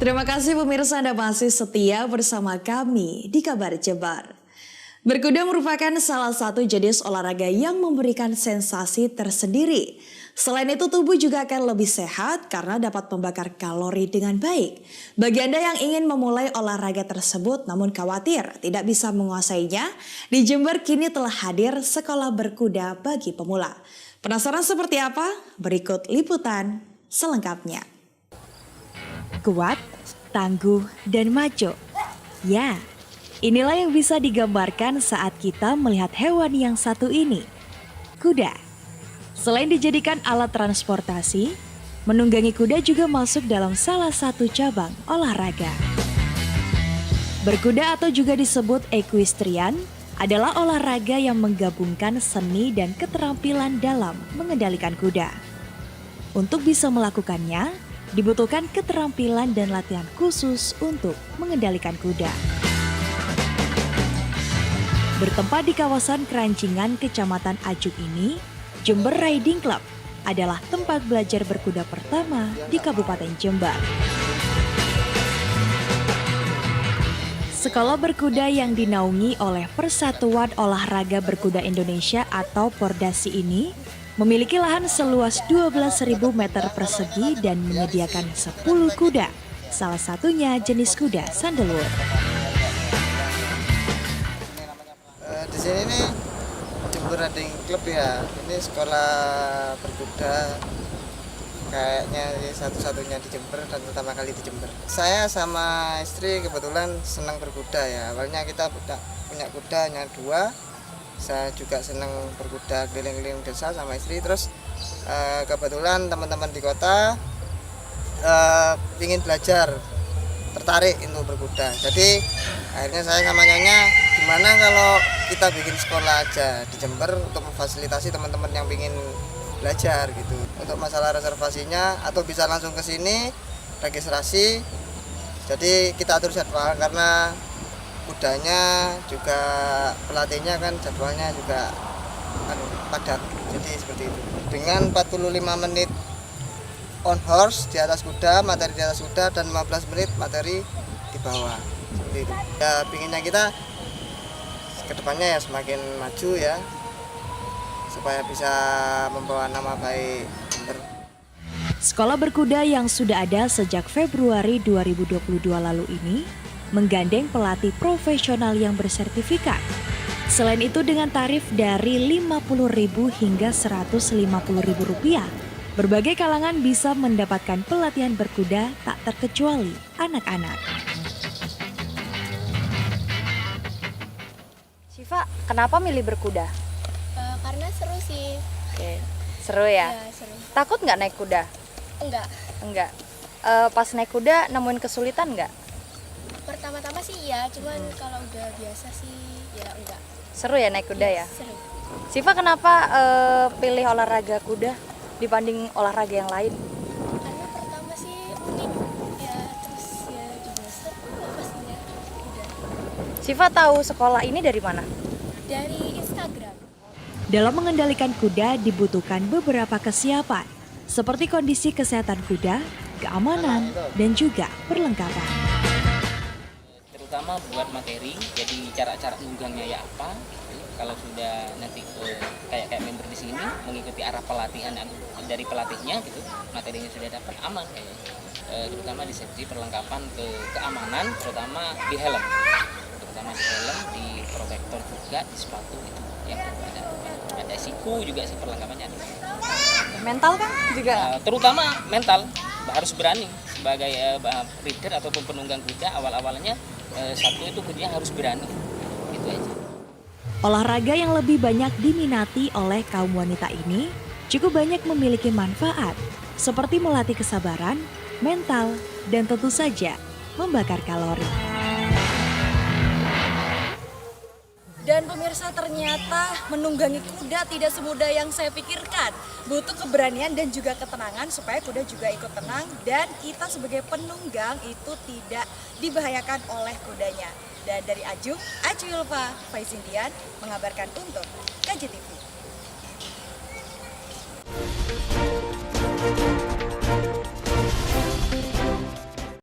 Terima kasih pemirsa Anda masih setia bersama kami di Kabar Jebar. Berkuda merupakan salah satu jenis olahraga yang memberikan sensasi tersendiri. Selain itu tubuh juga akan lebih sehat karena dapat membakar kalori dengan baik. Bagi Anda yang ingin memulai olahraga tersebut namun khawatir tidak bisa menguasainya, di Jember kini telah hadir sekolah berkuda bagi pemula. Penasaran seperti apa? Berikut liputan selengkapnya. Kuat, tangguh, dan maco. Ya, inilah yang bisa digambarkan saat kita melihat hewan yang satu ini, kuda. Selain dijadikan alat transportasi, menunggangi kuda juga masuk dalam salah satu cabang olahraga. Berkuda atau juga disebut equestrian adalah olahraga yang menggabungkan seni dan keterampilan dalam mengendalikan kuda. Untuk bisa melakukannya, dibutuhkan keterampilan dan latihan khusus untuk mengendalikan kuda. Bertempat di kawasan Kerancingan, Kecamatan Ajuk ini, Jember Riding Club adalah tempat belajar berkuda pertama di Kabupaten Jember. Sekolah berkuda yang dinaungi oleh Persatuan Olahraga Berkuda Indonesia atau Pordasi ini memiliki lahan seluas 12.000 meter persegi dan menyediakan 10 kuda, salah satunya jenis kuda Sandalwood. Di sini nih Jember Riding Club ya, ini sekolah berkuda kayaknya satu-satunya di Jember dan pertama kali di Jember. Saya sama istri kebetulan senang berkuda ya, awalnya kita punya kuda hanya 2. Saya juga senang berkuda keliling-keliling desa sama istri. Terus kebetulan teman-teman di kota ingin belajar, tertarik untuk berkuda. Jadi akhirnya saya sama nyonya, gimana kalau kita bikin sekolah aja di Jember untuk memfasilitasi teman-teman yang ingin belajar gitu. Untuk masalah reservasinya atau bisa langsung ke sini registrasi. Jadi kita atur jadwal karena kudanya juga pelatihnya kan jadwalnya juga padat, jadi seperti itu. Dengan 45 menit on horse di atas kuda, materi di atas kuda, dan 15 menit materi di bawah, seperti itu. Ya pinginnya kita kedepannya ya semakin maju ya, supaya bisa membawa nama baik Jember. Sekolah berkuda yang sudah ada sejak Februari 2022 lalu ini menggandeng pelatih profesional yang bersertifikat. Selain itu dengan tarif dari Rp50.000 hingga Rp150.000, berbagai kalangan bisa mendapatkan pelatihan berkuda tak terkecuali anak-anak. Syifa, kenapa milih berkuda? Karena seru sih. Oke, seru ya? Ya, seru. Takut nggak naik kuda? Enggak. Pas naik kuda nemuin kesulitan nggak? Pertama-tama sih iya, cuman kalau udah biasa sih ya enggak. Seru ya naik kuda ya? Seru. Syifa kenapa pilih olahraga kuda dibanding olahraga yang lain? Karena pertama sih unik ya, terus ya juga seru lah pastinya kuda. Syifa tahu sekolah ini dari mana? Dari Instagram. Dalam mengendalikan kuda dibutuhkan beberapa kesiapan, seperti kondisi kesehatan kuda, keamanan, dan juga perlengkapan. Terutama buat materi, jadi cara-cara nunggangnya ya apa. Kalau sudah nanti kayak member di sini mengikuti arah pelatihan dari pelatihnya gitu, materinya sudah dapat, aman kayaknya. Terutama di safety, perlengkapan keamanan, terutama di helm, di protektor juga, di sepatu itu yang ada siku juga sih perlengkapannya. Mental kan juga? Terutama mental, harus berani sebagai rider ataupun penunggang kuda awal-awalnya. Satu itu kuncinya harus berani, gitu aja. Olahraga yang lebih banyak diminati oleh kaum wanita ini cukup banyak memiliki manfaat, seperti melatih kesabaran, mental, dan tentu saja membakar kalori. Dan pemirsa, ternyata menunggangi kuda tidak semudah yang saya pikirkan. Butuh keberanian dan juga ketenangan supaya kuda juga ikut tenang dan kita sebagai penunggang itu tidak dibahayakan oleh kudanya. Dan dari Ajuk Yulfa Faizindian mengabarkan untuk KJTV.